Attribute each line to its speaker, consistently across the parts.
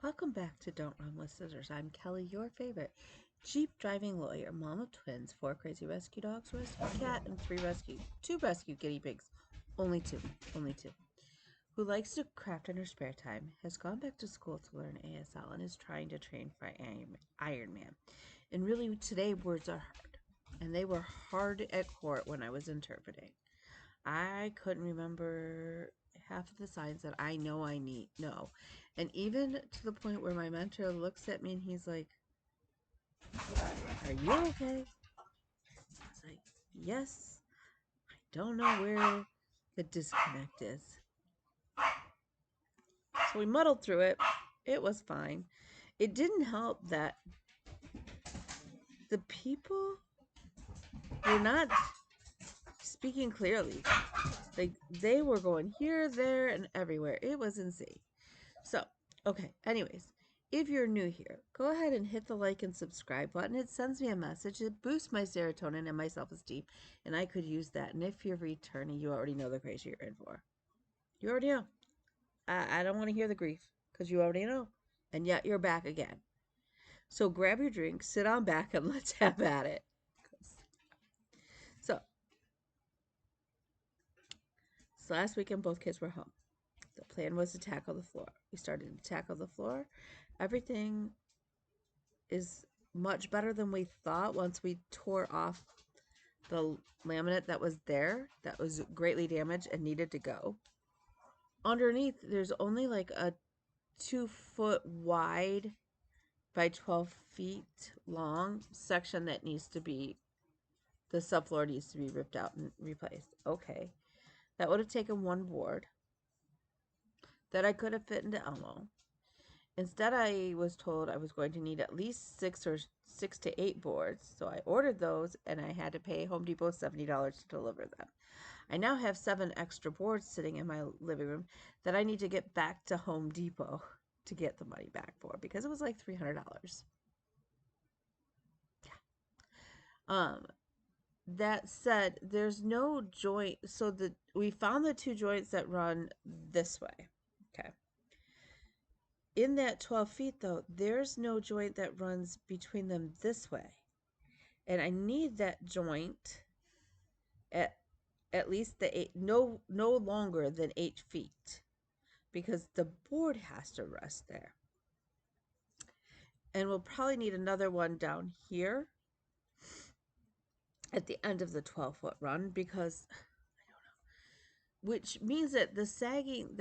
Speaker 1: Welcome back to Don't Run with Scissors. I'm Kelly, your favorite Jeep driving lawyer, mom of twins, 4 crazy rescue dogs, rescue cat, and two rescue guinea pigs. Only two. Who likes to craft in her spare time, has gone back to school to learn ASL, and is trying to train for Iron Man. And really, today words are hard, and they were hard at court when I was interpreting. I couldn't remember half of the signs that I know I know. And even to the point where my mentor looks at me and he's like, "Are you okay?" It's like, "Yes, I don't know where the disconnect is." So we muddled through it. It was fine. It didn't help that the people were not speaking clearly. Like, they were going here, there, and everywhere. It was insane. So, okay, anyways, if you're new here, go ahead and hit the like and subscribe button. It sends me a message. It boosts my serotonin and my self-esteem, and I could use that. And if you're returning, you already know the crazy you're in for. You already know. I don't want to hear the grief, because you already know. And yet you're back again. So grab your drink, sit on back, and let's have at it. So last weekend, both kids were home. The plan was to tackle the floor. We started to tackle the floor. Everything is much better than we thought once we tore off the laminate that was there that was greatly damaged and needed to go. Underneath, there's only like a 2-foot wide by 12 feet long section that needs to be, the subfloor needs to be ripped out and replaced. Okay. That would have taken one board that I could have fit into Elmo. Instead, I was told I was going to need at least 6 to 8 boards, so I ordered those, and I had to pay Home Depot $70 to deliver them. I now have 7 extra boards sitting in my living room that I need to get back to Home Depot to get the money back for, because it was like $300. Yeah. That said, there's no joint, so we found the 2 joints that run this way. Okay. In that 12 feet, though, there's no joint that runs between them this way. And I need that joint at least the 8, no longer than 8 feet, because the board has to rest there. And we'll probably need another one down here at the end of the 12-foot run, because I don't know, which means that the sagging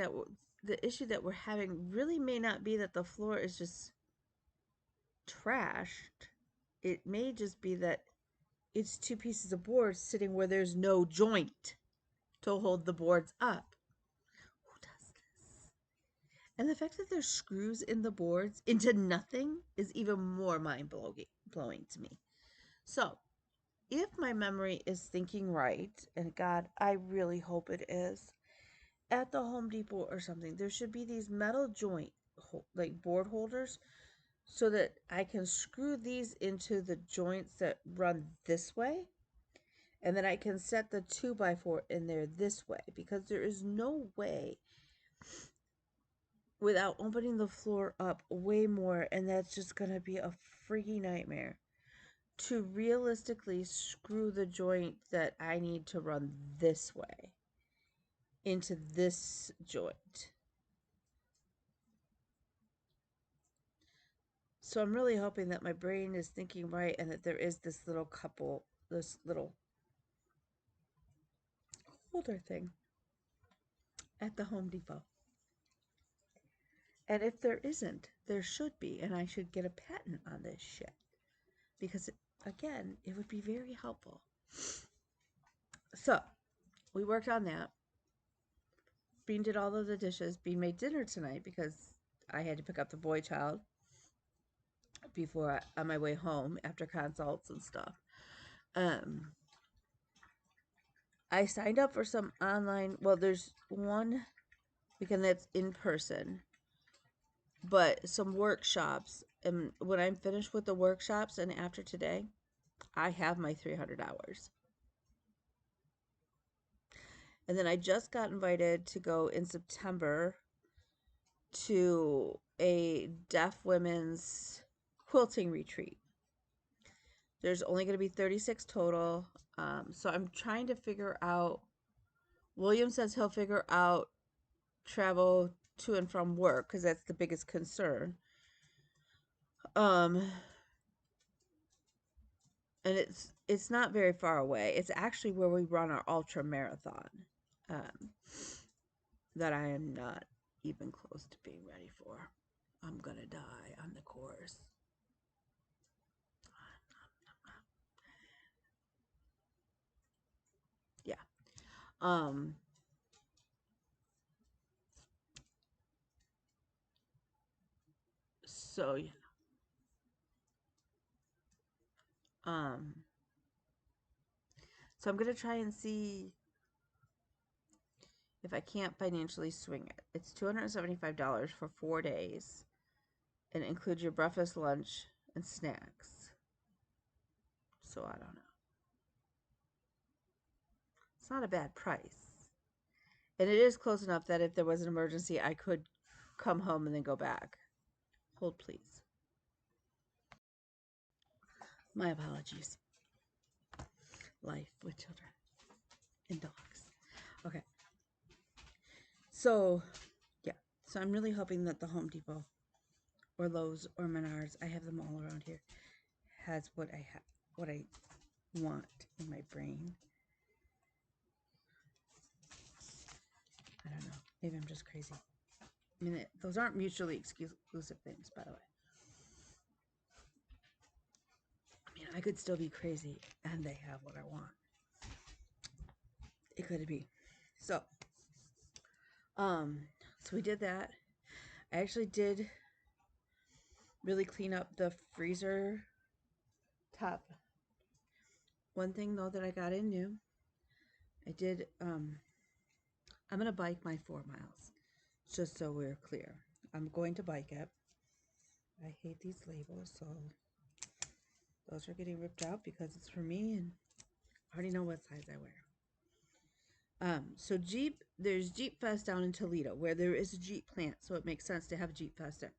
Speaker 1: the issue that we're having really may not be that the floor is just trashed. It may just be that it's 2 pieces of board sitting where there's no joint to hold the boards up. Who does this? And the fact that there's screws in the boards into nothing is even more mind-blowing to me. So, if my memory is thinking right, and God, I really hope it is, at the Home Depot or something, there should be these metal joint, like board holders, so that I can screw these into the joints that run this way, and then I can set the 2x4 in there this way, because there is no way without opening the floor up way more, and that's just going to be a freaking nightmare, to realistically screw the joint that I need to run this way into this joint. So I'm really hoping that my brain is thinking right, and that there is this little holder thing at the Home Depot. And if there isn't, there should be, and I should get a patent on this shit. Because, again, it would be very helpful. So, we worked on that. Bean did all of the dishes. Bean made dinner tonight because I had to pick up the boy child on my way home after consults and stuff. I signed up for some online, well, there's one weekend that's in person, but some workshops. And when I'm finished with the workshops and after today, I have my 300 hours. And then I just got invited to go in September to a deaf women's quilting retreat. There's only going to be 36 total. So I'm trying to figure out. William says he'll figure out travel to and from work because that's the biggest concern. And it's not very far away. It's actually where we run our ultra marathon. That I am not even close to being ready for. I'm gonna die on the course. Yeah. So yeah. So I'm gonna try and see if I can't financially swing it. It's $275 for 4 days, and it includes your breakfast, lunch, and snacks. So I don't know. It's not a bad price, and it is close enough that if there was an emergency, I could come home and then go back. Hold, please. My apologies. Life with children and dogs. Okay. So, yeah. So I'm really hoping that the Home Depot or Lowe's or Menards, I have them all around here, has what I want in my brain. I don't know. Maybe I'm just crazy. I mean, those aren't mutually exclusive things, by the way. I mean, I could still be crazy and they have what I want. It could be. So we did that. I actually did really clean up the freezer top. One thing though that I got in new, I did I'm gonna bike my 4 miles, just so we're clear. I'm going to bike it. I hate these labels, so those are getting ripped out because it's for me and I already know what size I wear. So Jeep, there's Jeep Fest down in Toledo where there is a Jeep plant, so it makes sense to have a Jeep Fest there.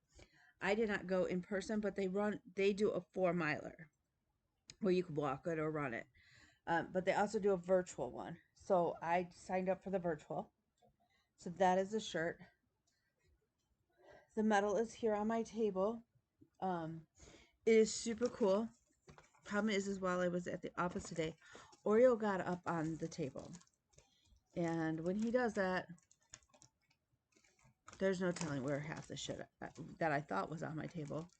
Speaker 1: I did not go in person, but they do a 4 miler where you can walk it or run it. But they also do a virtual one. So I signed up for the virtual. So that is a shirt. The medal is here on my table. It is super cool. Problem is while I was at the office today, Oreo got up on the table. And when he does that, there's no telling where half the shit that I thought was on my table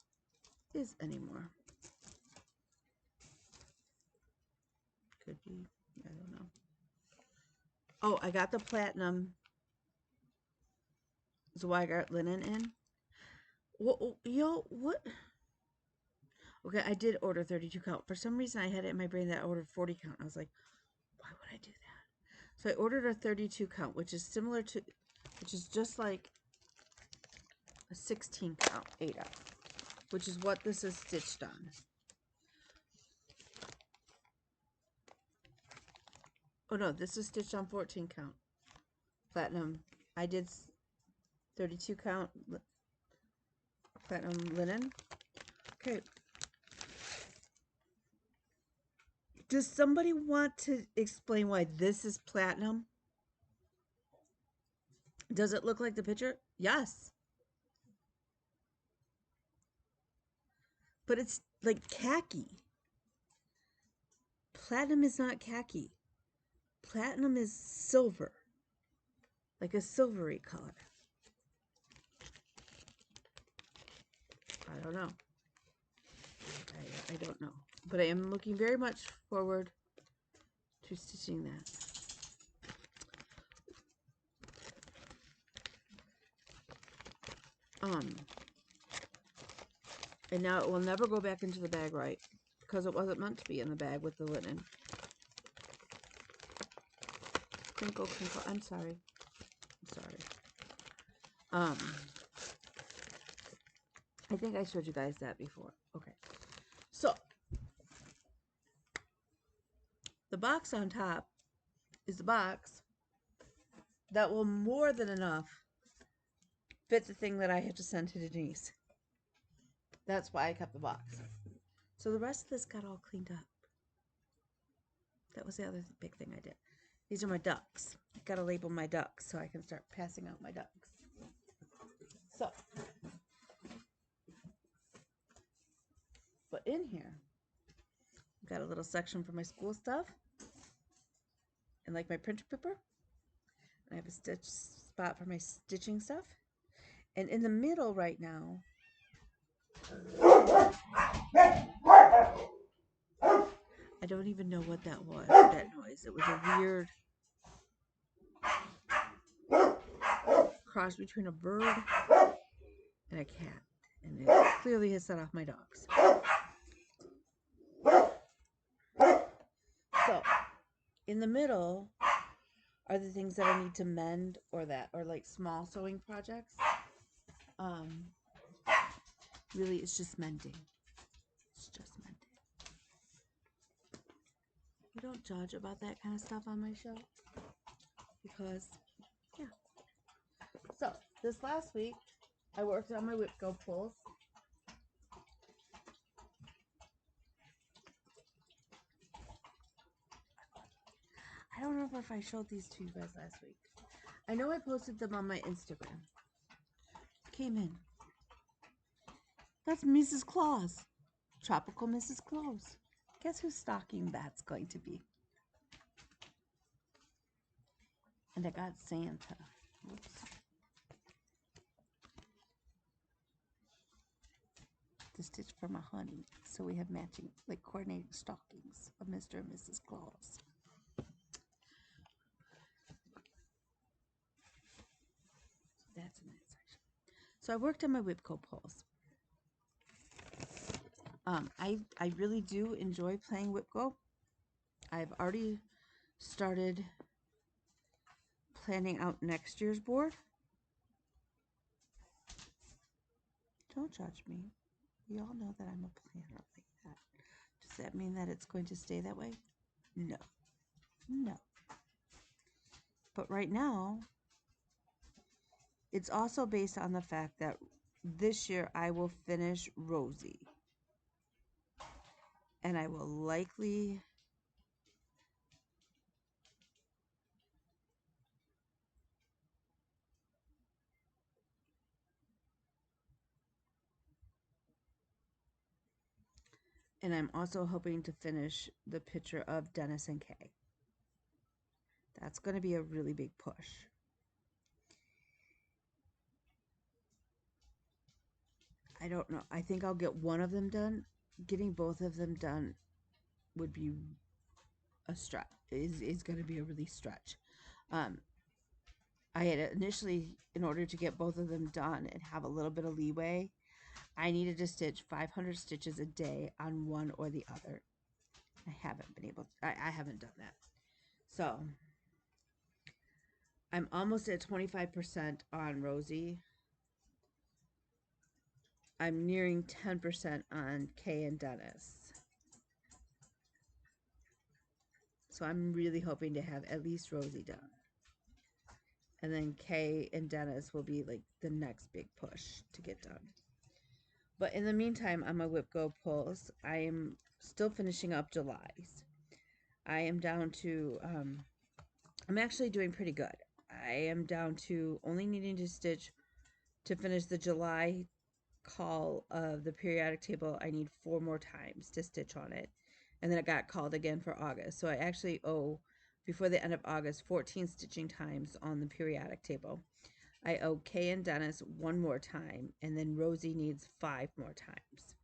Speaker 1: is anymore. Could be. I don't know. Oh, I got the platinum Zweigart linen in. What? Okay, I did order 32 count. For some reason, I had it in my brain that I ordered 40 count. I was like, why would I do that? So I ordered a 32 count, which is just like a 16 count 8F, which is what this is stitched on. Oh no, this is stitched on 14 count platinum. I did 32 count platinum linen. Okay. Does somebody want to explain why this is platinum? Does it look like the picture? Yes. But it's like khaki. Platinum is not khaki. Platinum is silver. Like a silvery color. I don't know. I don't know. But I am looking very much forward to stitching that. And now it will never go back into the bag right, because it wasn't meant to be in the bag with the linen. Crinkle, crinkle. I'm sorry. I think I showed you guys that before. Okay. So, the box on top is the box that will more than enough fit the thing that I had to send to Denise. That's why I kept the box. So the rest of this got all cleaned up. That was the other big thing I did. These are my ducks. I gotta label my ducks so I can start passing out my ducks. So, but in here, I've got a little section for my school stuff and like my printer paper. I have a stitch spot for my stitching stuff. And in the middle right now, I don't even know what that was, that noise. It was a weird cross between a bird and a cat. And it clearly has set off my dogs. So, in the middle are the things that I need to mend or like small sewing projects. Really, it's just mending. It's just mending. We don't judge about that kind of stuff on my show because, yeah. So, this last week, I worked on my wipgo pulls. I don't remember if I showed these to you guys last week. I know I posted them on my Instagram. Came in. That's Mrs. Claus. Tropical Mrs. Claus. Guess whose stocking that's going to be? And I got Santa. Oops. To stitch for my honey. So we have matching, like coordinating stockings of Mr. and Mrs. Claus. That's in that section. So I worked on my wipgo pulls. I really do enjoy playing wipgo. I've already started planning out next year's board. Don't judge me. We all know that I'm a planner like that. Does that mean that it's going to stay that way? No. No. But right now, it's also based on the fact that this year I will finish Rosie. And I will likely and I'm also hoping to finish the picture of Dennis and Kay. That's going to be a really big push. I don't know. I think I'll get one of them done. Getting both of them done would be a stretch. Is going to be a really stretch. I had initially, in order to get both of them done and have a little bit of leeway, I needed to stitch 500 stitches a day on one or the other. I haven't been able to, I haven't done that. So I'm almost at 25% on Rosie. I'm nearing 10% on Kay and Dennis. So I'm really hoping to have at least Rosie done. And then Kay and Dennis will be like the next big push to get done. But in the meantime, on my wipgo pulls, I am still finishing up July's. I am down to, I'm actually doing pretty good. I am down to only needing to stitch to finish the July call of the periodic table. I need 4 more times to stitch on it. And then it got called again for August. So I actually owe, before the end of August, 14 stitching times on the periodic table. I owe Kay and Dennis 1 more time, and then Rosie needs 5 more times.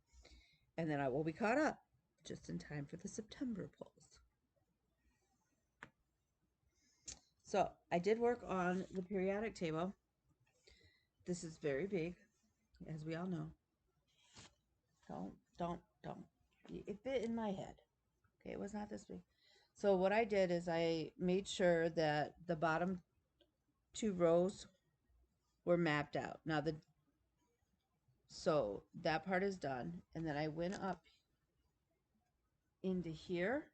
Speaker 1: And then I will be caught up just in time for the September pulls. So I did work on the periodic table. This is very big, as we all know. Don't. It fit in my head. Okay, it was not this big. So what I did is I made sure that the bottom 2 rows were mapped out. Now so that part is done. And then I went up into here.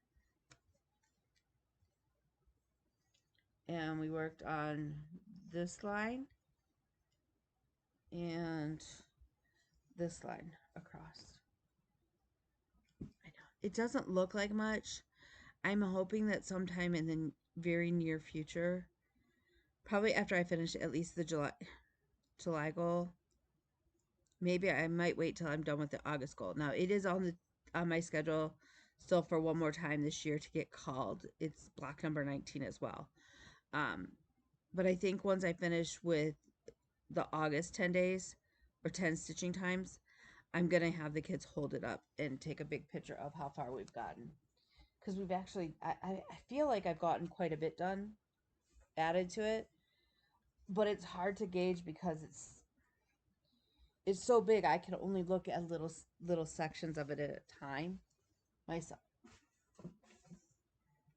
Speaker 1: And we worked on this line. and this line across. I know it doesn't look like much. I'm hoping that sometime in the very near future, probably after I finish at least the July goal, maybe I might wait till I'm done with the August goal. Now it is on my schedule still for one more time this year to get called. It's block number 19 as well. Um, but I think once I finish with the August 10 days or 10 stitching times, I'm gonna have the kids hold it up and take a big picture of how far we've gotten. Because we've actually, I feel like I've gotten quite a bit done, added to it, but it's hard to gauge because it's so big. I can only look at little sections of it at a time myself.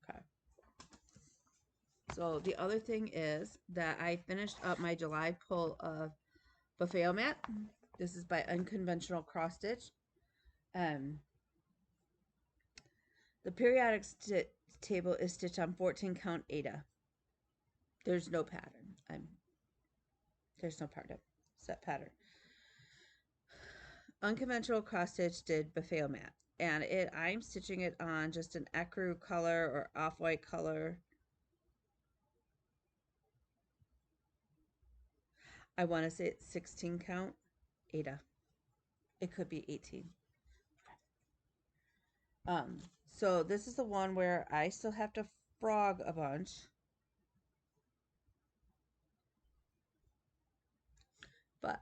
Speaker 1: Okay. So the other thing is that I finished up my July pull of buffet mat. This is by Unconventional Cross Stitch. The periodic table is stitched on 14 count Aida. There's no pattern. There's no pattern. Set pattern. Unconventional Cross Stitch did buffet mat, and I'm stitching it on just an ecru color or off-white color. I want to say it's 16 count Aida. It could be 18. So this is the one where I still have to frog a bunch. But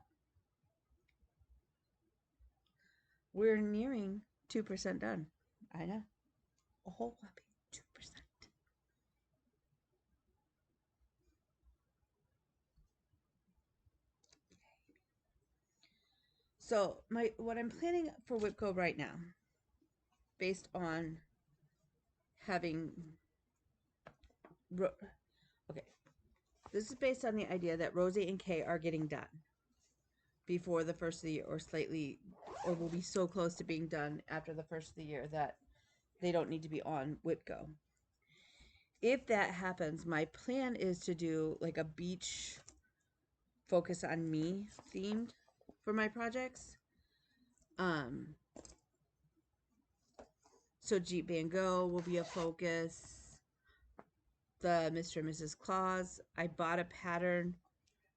Speaker 1: we're nearing 2% done. I know. A whole whopping 2%. So what I'm planning for wipgo right now, based on having okay, this is based on the idea that Rosie and Kay are getting done before the first of the year, or will be so close to being done after the first of the year that they don't need to be on wipgo. If that happens, my plan is to do like a beach focus on me themed for my projects. So Jeep Van Gogh will be a focus. The Mr. and Mrs. Claus. I bought a pattern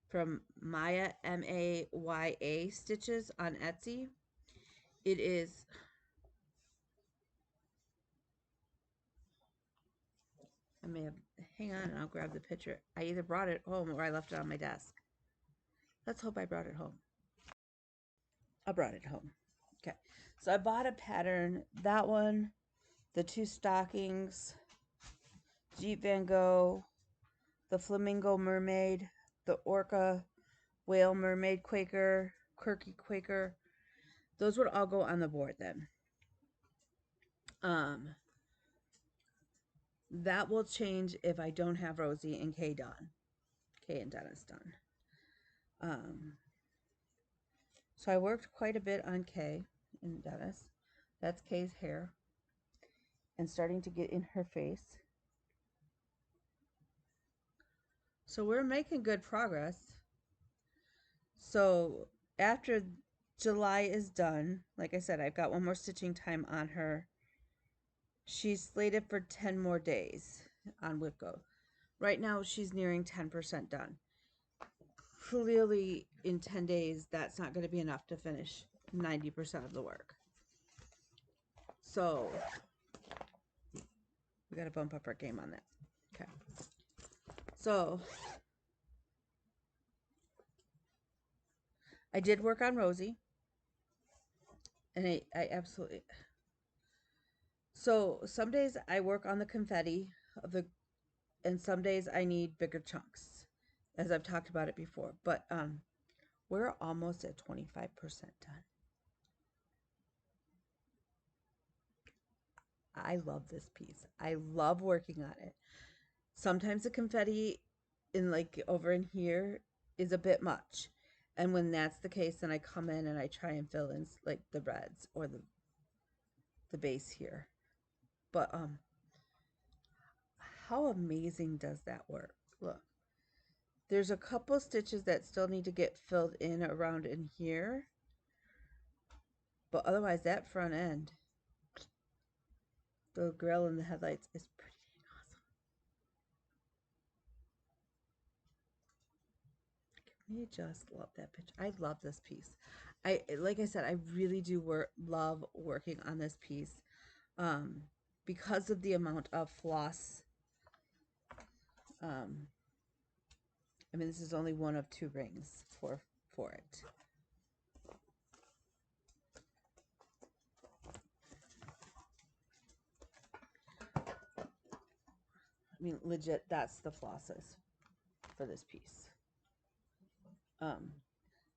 Speaker 1: from Maya, Maya Stitches on Etsy. It is, I may have, hang on and I'll grab the picture. I either brought it home or I left it on my desk. Let's hope I brought it home. I brought it home. Okay. So I bought a pattern. That one, the two stockings, Jeep Van Gogh, the Flamingo Mermaid, the Orca Whale Mermaid Quaker, Quirky Quaker. Those would all go on the board then. That will change if I don't have Rosie and Kay done. Kay and Dennis done. So I worked quite a bit on Kay and Dennis. That's Kay's hair. And starting to get in her face. So we're making good progress. So after July is done, like I said, I've got one more stitching time on her. She's slated for 10 more days on wipgo. Right now, she's nearing 10% done. Clearly, in 10 days, that's not going to be enough to finish 90% of the work. So, we got to bump up our game on that. Okay. So, I did work on Rosie. And I absolutely... So, some days I work on the confetti and some days I need bigger chunks, as I've talked about it before. But we're almost at 25% done. I love this piece. I love working on it. Sometimes the confetti over in here is a bit much. And when that's the case, then I come in and I try and fill in like the reds or the base here. But how amazing does that work? Look. There's a couple stitches that still need to get filled in around in here. But otherwise, that front end, the grill and the headlights, is pretty dang awesome. I just love that picture. I love this piece. Like I said, I really do love working on this piece, um, because of the amount of floss. I mean, this is only one of 2 rings for it. I mean, legit, that's the flosses for this piece.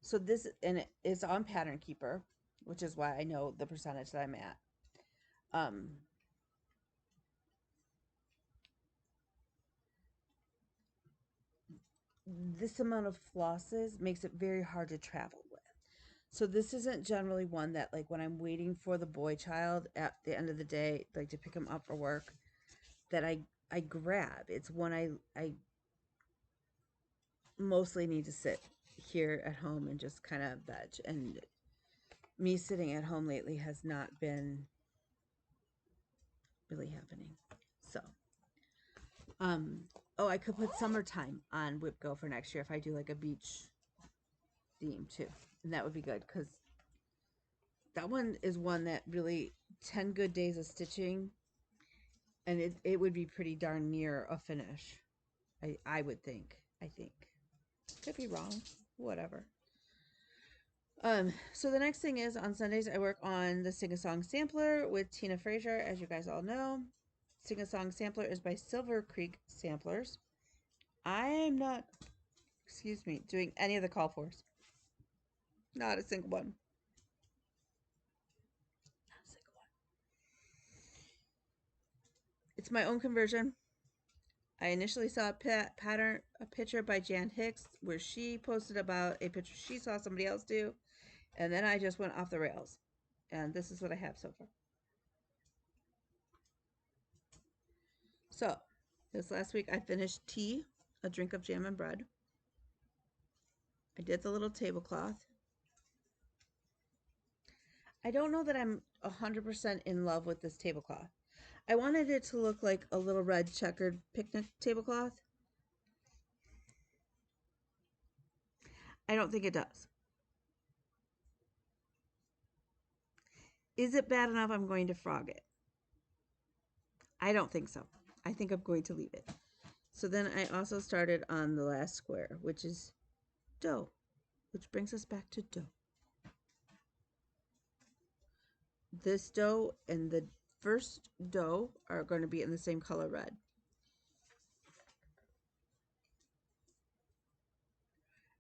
Speaker 1: So this, and it's on Pattern Keeper, which is why I know the percentage that I'm at. This amount of flosses makes it very hard to travel with. So this isn't generally one that, like, when I'm waiting for the boy child at the end of the day, like to pick him up for work, that I grab. It's one I mostly need to sit here at home and just kind of veg. And me sitting at home lately has not been really happening. So, oh, I could put summertime on wipgo for next year if I do like a beach theme too, and that would be good because that one is one that really 10 good days of stitching, and it would be pretty darn near a finish. I would think. I think. Could be wrong. Whatever. So the next thing is on Sundays I work on the Sing a Song Sampler with Tina Frazier, as you guys all know. Sing a Song Sampler is by Silver Creek Samplers. I'm not, excuse me, doing any of the call fors. Not a single one. Not a single one. It's my own conversion. I initially saw a picture by Jan Hicks where she posted about a picture she saw somebody else do, and then I just went off the rails. And this is what I have so far. So, this last week I finished Tea, A Drink of Jam and Bread. I did the little tablecloth. I don't know that I'm 100% in love with this tablecloth. I wanted it to look like a little red checkered picnic tablecloth. I don't think it does. Is it bad enough I'm going to frog it? I don't think so. I think I'm going to leave it. So then I also started on the last square, which is dough, which brings us back to dough. This dough and the first dough are going to be in the same color red.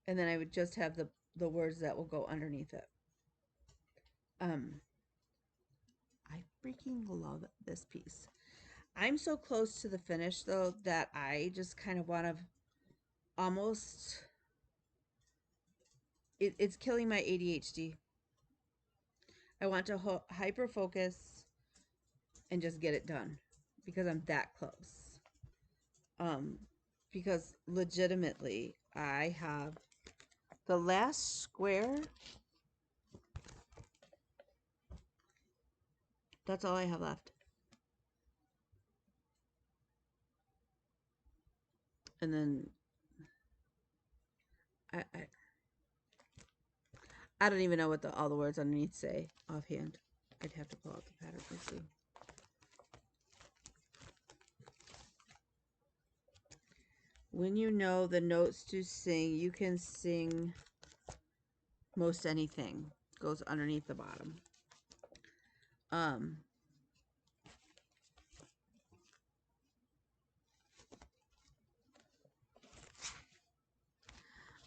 Speaker 1: And then I would just have the words that will go underneath it. I freaking love this piece. I'm so close to the finish though that I just kind of want to almost, it's killing my ADHD. I want to hyper focus and just get it done because I'm that close. Because legitimately I have the last square. That's all I have left. And then I don't even know what all the words underneath say offhand. I'd have to pull out the pattern and see. When you know the notes to sing, you can sing most anything. Goes underneath the bottom.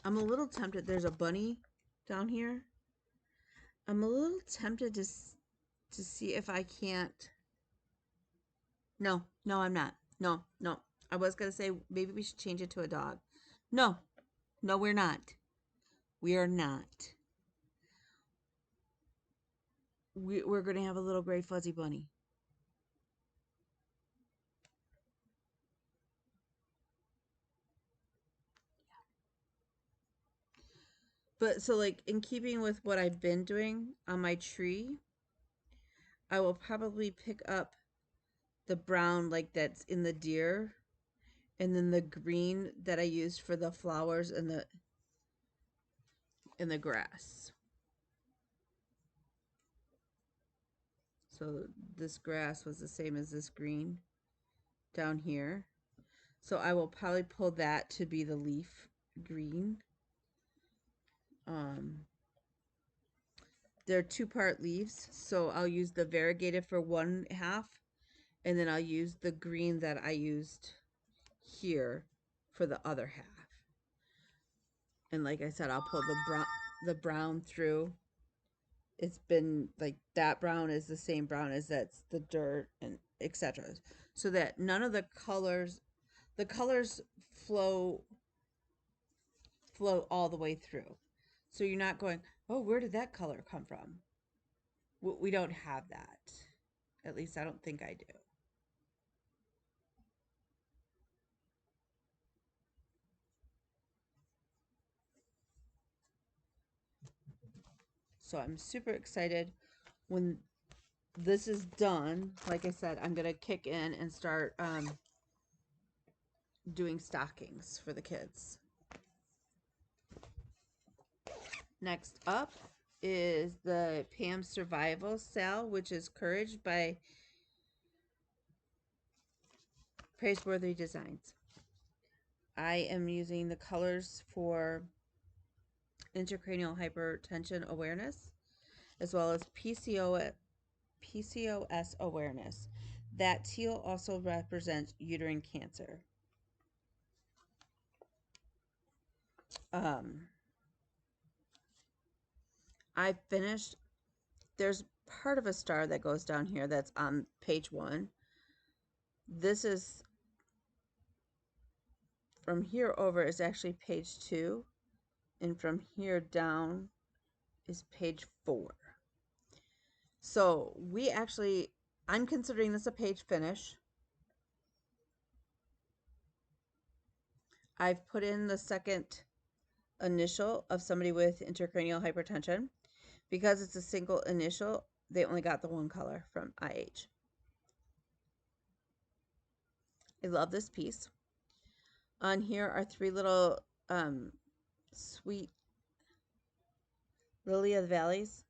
Speaker 1: I'm a little tempted. There's a bunny down here. I'm a little tempted to see if I can't. No, I'm not. No. I was going to say maybe we should change it to a dog. No, we're not. We are not. We're going to have a little gray fuzzy bunny. But so like in keeping with what I've been doing on my tree, I will probably pick up the brown like that's in the deer, and then the green that I used for the flowers and the grass. So this grass was the same as this green down here. So I will probably pull that to be the leaf green. They're 2-part leaves, so I'll use the variegated for one half, and then I'll use the green that I used here for the other half. And like I said, I'll pull the brown through. It's been like that brown is the same brown as that's the dirt and etc. So that none of the colors flow all the way through. So you're not going, oh, where did that color come from? We don't have that. At least I don't think I do. So I'm super excited when this is done. Like I said, I'm going to kick in and start doing stockings for the kids. Next up is the Pam Survival Sale, which is Courage by Praiseworthy Designs. I am using the colors for intracranial hypertension awareness, as well as PCOS awareness. That teal also represents uterine cancer. I finished. There's part of a star that goes down here that's on page 1. This is from here over is actually page 2, and from here down is page 4. So I'm considering this a page finish. I've put in the second initial of somebody with intracranial hypertension. Because it's a single initial, they only got the one color from IH. I love this piece. On here are 3 little sweet lily of the valleys.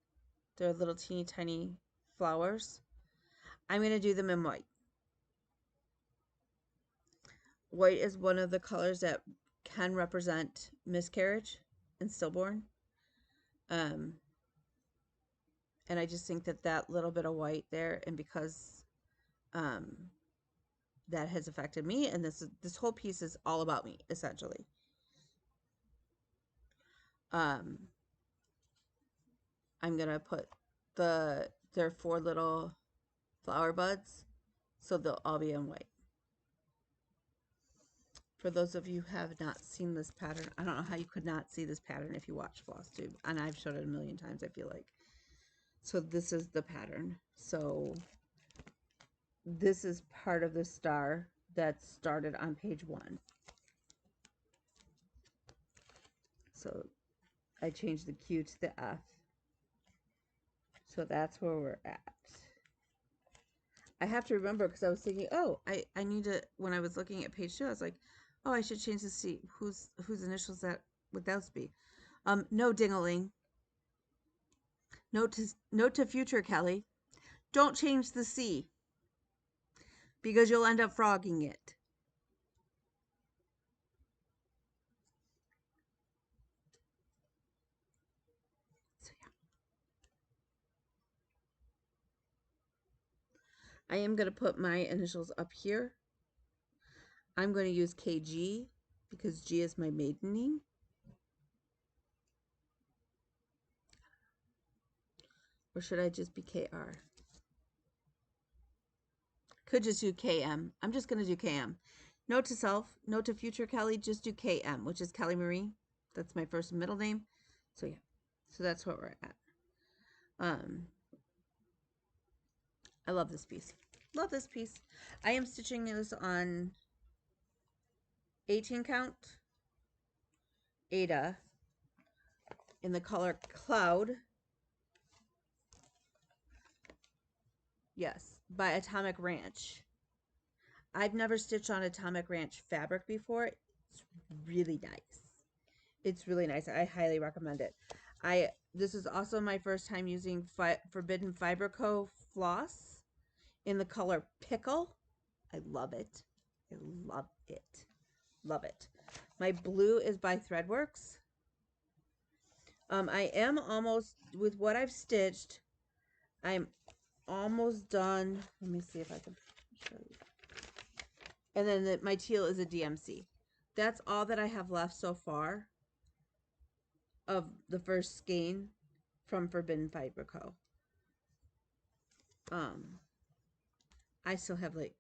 Speaker 1: They're little teeny tiny flowers. I'm going to do them in white. White is one of the colors that can represent miscarriage and stillborn. And I just think that little bit of white there, and because that has affected me, and this whole piece is all about me, essentially. I'm gonna put there are 4 little flower buds, so they'll all be in white. For those of you who have not seen this pattern, I don't know how you could not see this pattern if you watch flosstube, and I've showed it a million times, I feel like. So this is the pattern. So this is part of the star that started on page 1. So I changed the Q to the F. So that's where we're at. I have to remember, because I was thinking, oh, I need to, when I was looking at page 2, I was like, oh, I should change the C. Whose initials that would those be? No, Dingaling. Note to future Kelly. Don't change the C, because you'll end up frogging it. So yeah. I am going to put my initials up here. I'm going to use KG because G is my maiden name. Or should I just be KR? Could just do KM. I'm just going to do KM. Note to self, note to future Kelly, just do KM, which is Kelly Marie. That's my first and middle name. So yeah, so that's what we're at. I love this piece. Love this piece. I am stitching this on 18 count Ada, in the color Cloud. Yes, by Atomic Ranch. I've never stitched on Atomic Ranch fabric before. It's really nice. It's really nice. I highly recommend it. This is also my first time using Forbidden Fiber Co. floss in the color Pickle. I love it. I love it. Love it. My blue is by Threadworks. I am almost, with what I've stitched, I'm almost done. Let me see if I can show you. And then my teal is a DMC. That's all that I have left so far of the first skein from Forbidden Fiber Co. I still have like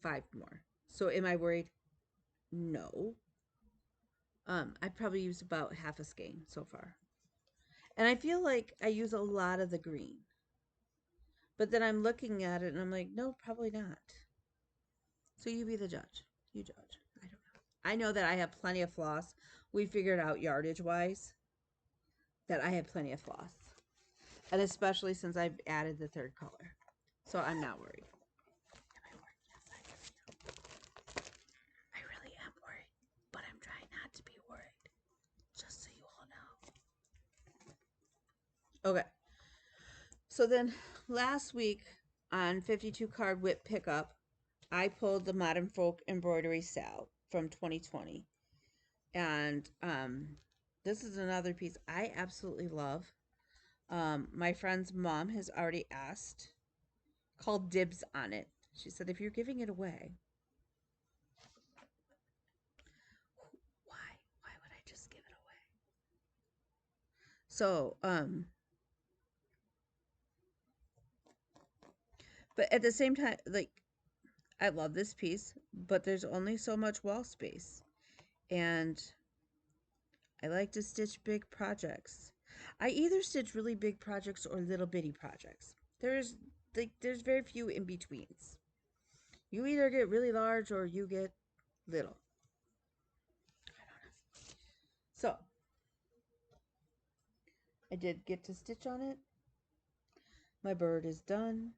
Speaker 1: 5 more. So am I worried? No. I probably used about half a skein so far. And I feel like I use a lot of the green. But then I'm looking at it and I'm like, no, probably not. So you be the judge. You judge. I don't know. I know that I have plenty of floss. We figured out yardage wise that I have plenty of floss. And especially since I've added the 3rd color. So I'm not worried. Am I worried? Yes, I really am worried. But I'm trying not to be worried. Just so you all know. Okay. So then last week on 52 card whip pickup, I pulled the Modern Folk embroidery sale from 2020. And this is another piece I absolutely love. My friend's mom has already called dibs on it. She said, if you're giving it away, why would I just give it away? So, but at the same time, like, I love this piece, but there's only so much wall space. And I like to stitch big projects. I either stitch really big projects or little bitty projects. There's very few in betweens. You either get really large or you get little. I don't know. So I did get to stitch on it. My bird is done.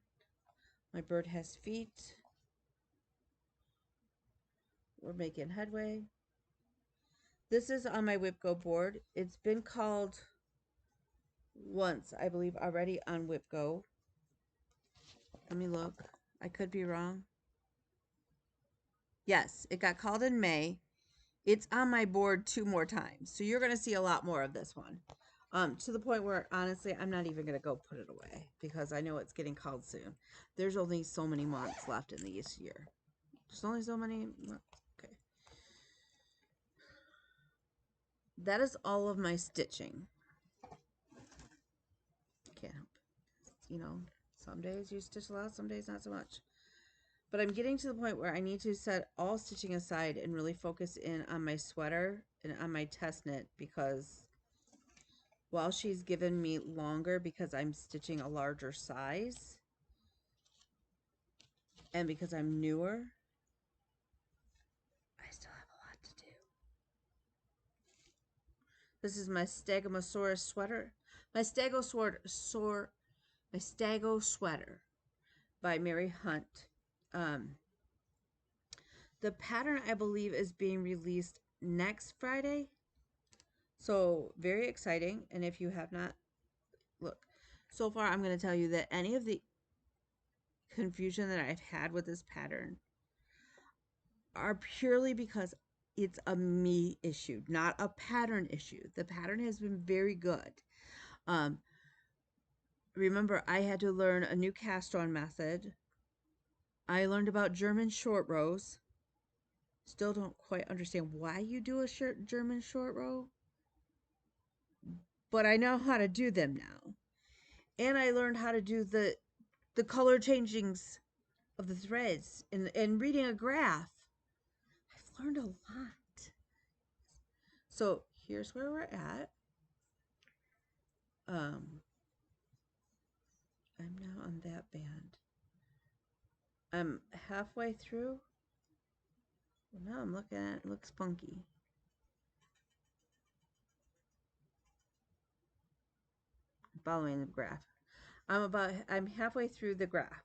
Speaker 1: My bird has feet. We're making headway. This is on my wipgo board. It's been called once, I believe, already on wipgo. Let me look. I could be wrong. Yes, it got called in May. It's on my board 2 more times. So you're going to see a lot more of this one. To the point where, honestly, I'm not even going to go put it away because I know it's getting called soon. There's only so many months left in this year. There's only so many months. Okay. That is all of my stitching. Can't help it. You know, some days you stitch a lot, some days not so much. But I'm getting to the point where I need to set all stitching aside and really focus in on my sweater and on my test knit, because while she's given me longer because I'm stitching a larger size and because I'm newer, I still have a lot to do. This is my Stegosaurus sweater. My Stego sweater by Mary Hunt. The pattern, I believe, is being released next Friday. So very exciting. And if you have not, look, so far I'm going to tell you that any of the confusion that I've had with this pattern are purely because it's a me issue, not a pattern issue. The pattern has been very good. Remember, I had to learn a new cast on method. I learned about German short rows. Still don't quite understand why you do a German short row, but I know how to do them now. And I learned how to do the color changings of the threads and reading a graph. I've learned a lot. So here's where we're at. I'm now on that band. I'm halfway through. Now I'm looking at it, looks funky. following the graph. I'm halfway through the graph.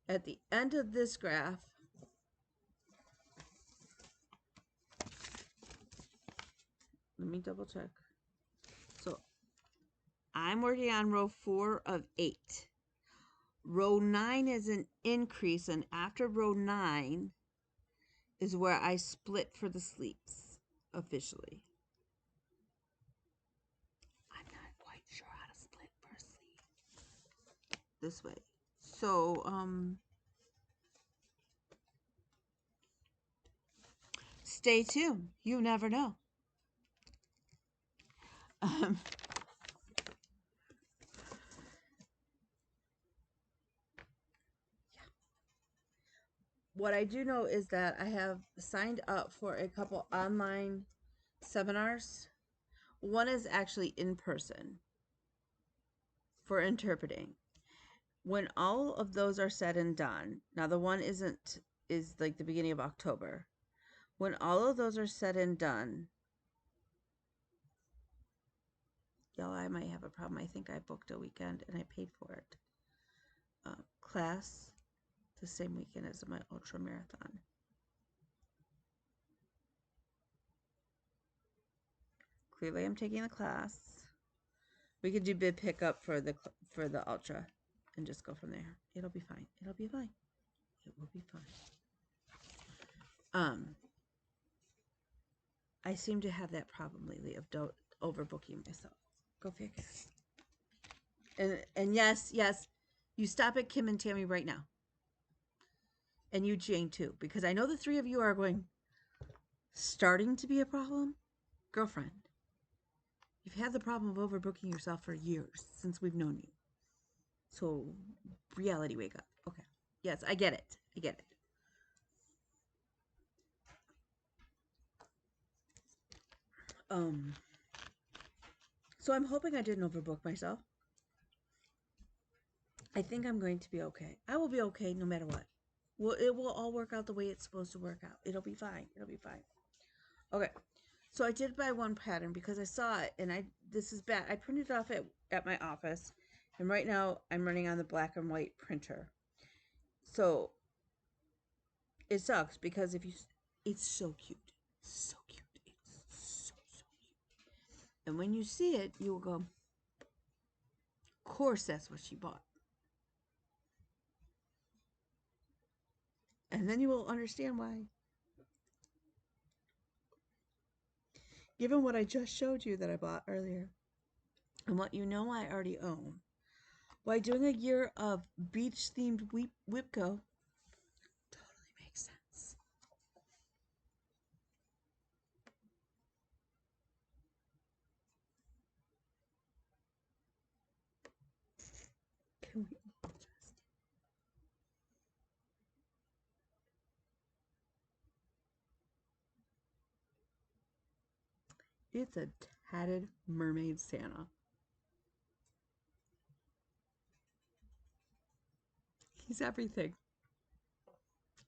Speaker 1: At the end of this graph, let me double check. So I'm working on row 4 of 8. Row 9 is an increase, and after row 9 is where I split for the sleeps officially. I'm not quite sure how to split for a sleep. This way. So, stay tuned. You never know. What I do know is that I have signed up for a couple online seminars. One is actually in person for interpreting. When all of those are said and done, now the one is like the beginning of October. When all of those are said and done, y'all, I might have a problem. I think I booked a weekend and I paid for it. Class the same weekend as my ultra marathon. Clearly, I'm taking the class. We could do bid pickup for the ultra, and just go from there. It'll be fine. It'll be fine. It will be fine. I seem to have that problem lately of overbooking myself. Go figure. And yes, you stop at Kim and Tammy right now. And you, Jane, too. Because I know the three of you are starting to be a problem. Girlfriend, you've had the problem of overbooking yourself for years since we've known you. So, reality, wake up. Okay. Yes, I get it. I get it. So I'm hoping I didn't overbook myself. I think I'm going to be okay. I will be okay no matter what. Well, it will all work out the way it's supposed to work out. It'll be fine. It'll be fine. Okay. So I did buy one pattern because I saw it, and this is bad. I printed it off at my office, and right now I'm running on the black and white printer. So it sucks because it's so cute. So cute. It's so cute. And when you see it, you will go, of course that's what she bought. And then you will understand why. Given what I just showed you that I bought earlier, and what you know I already own, by doing a year of beach-themed wipgo totally makes sense. Can we just... It's a tatted mermaid Santa. He's everything.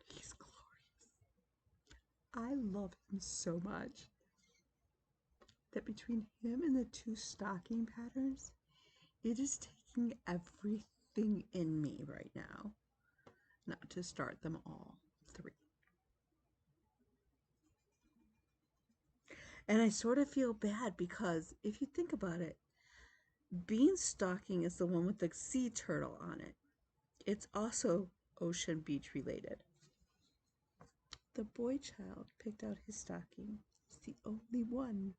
Speaker 1: He's glorious. I love him so much that between him and the two stocking patterns, it is taking everything in me right now not to start them all three. And I sort of feel bad because if you think about it, Beanstocking is the one with the sea turtle on it. It's also ocean beach related. The boy child picked out his stocking. It's the only one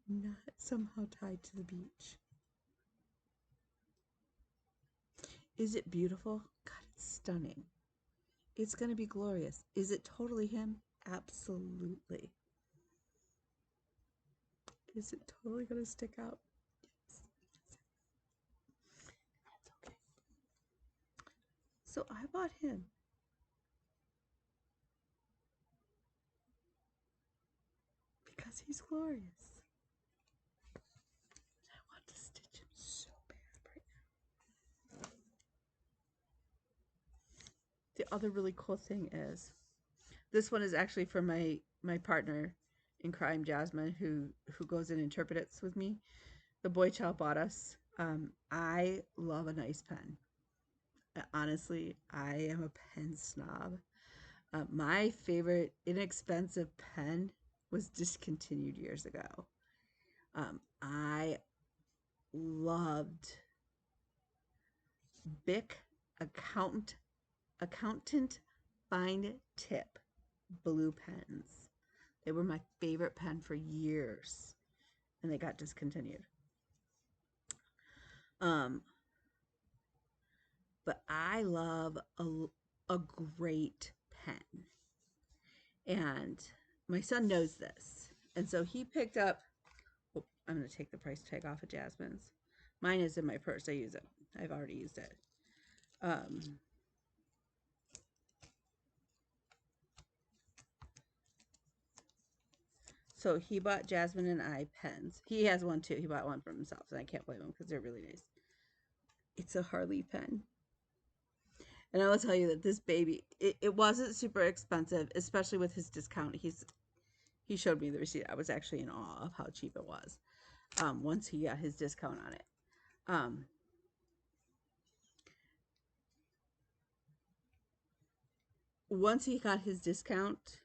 Speaker 1: not somehow tied to the beach. Is it beautiful? God, it's stunning. It's going to be glorious. Is it totally him? Absolutely. Is it totally going to stick out? Yes. That's okay. So I bought him. Because he's glorious. I want to stitch him so bad right now. The other really cool thing is, this one is actually for my partner in crime, Jasmine, who goes and interprets with me. the boy child bought us. I love a nice pen. Honestly, I am a pen snob. My favorite inexpensive pen was discontinued years ago. I loved Bic Accountant Fine Tip blue pens. They were my favorite pen for years, and they got discontinued. Um, but I love a great pen, and my son knows this, and so he picked up. Oh, I'm going to take the price tag off of Jasmine's. Mine is in my purse. I use it. I've already used it. Um, so he bought Jasmine and I pens. He has one too. He bought one for himself, and I can't blame him because they're really nice. It's a Harley pen. And I will tell you that this baby, it wasn't super expensive, especially with his discount. He showed me the receipt. I was actually in awe of how cheap it was once he got his discount on it. Once he got his discount,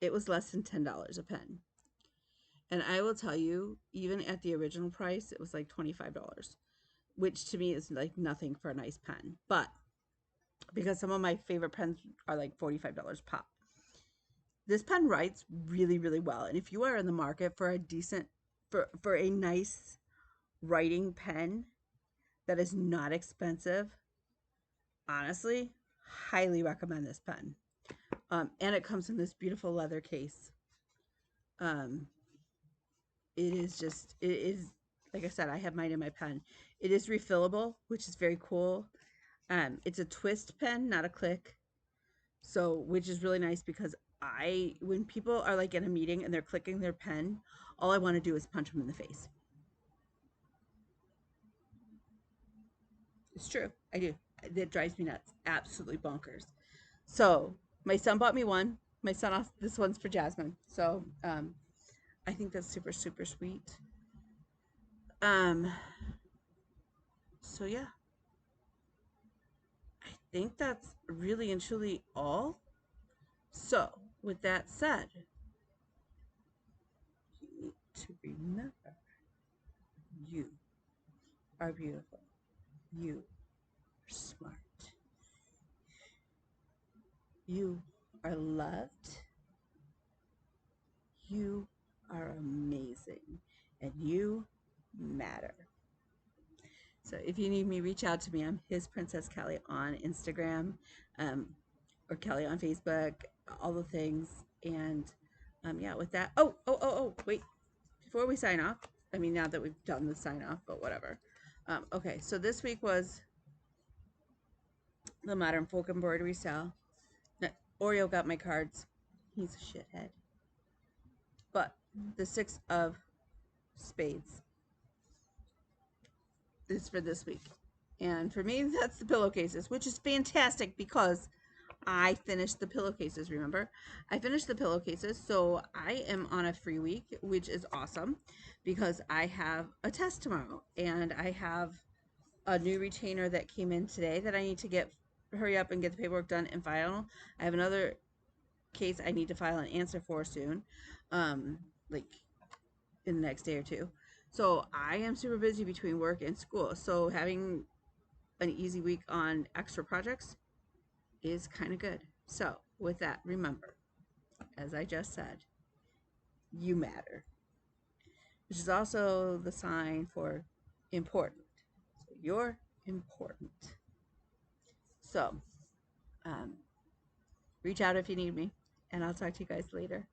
Speaker 1: it was less than $10 a pen. And I will tell you, even at the original price, it was like $25, which to me is like nothing for a nice pen. But because some of my favorite pens are like $45 pop, this pen writes really, really well. And if you are in the market for a decent, for a nice writing pen that is not expensive, honestly, highly recommend this pen. And it comes in this beautiful leather case. Um, it is just, it is, like I said, I have mine in my pen. It is refillable, which is very cool. It's a twist pen, not a click. So, which is really nice because when people are like in a meeting and they're clicking their pen, all I want to do is punch them in the face. It's true. I do. That drives me nuts. Absolutely bonkers. So, my son bought me one. My son also, this one's for Jasmine. So, I think that's super, super sweet. Um, so yeah, I think that's really and truly all. So, with that said, you need to remember you are beautiful. You are smart. You are loved. You are amazing. And you matter. So if you need me, reach out to me. I'm His Princess Kelly on Instagram, um, or Kelly on Facebook, all the things. And yeah, with that. Wait. Before we sign off, I mean, now that we've done the sign off, but whatever. Okay, so this week was the Modern Folk Embroidery Sale. Now, Oreo got my cards. He's a shithead. But the Six of Spades is for this week. And for me, that's the pillowcases, which is fantastic because I finished the pillowcases, remember? I finished the pillowcases, so I am on a free week, which is awesome because I have a test tomorrow and I have a new retainer that came in today that I need to hurry up and get the paperwork done and file. I have another case I need to file an answer for soon, like in the next day or two. So I am super busy between work and school. So having an easy week on extra projects is kind of good. So with that, remember, as I just said, you matter, which is also the sign for important. So you're important. So um, reach out if you need me, and I'll talk to you guys later.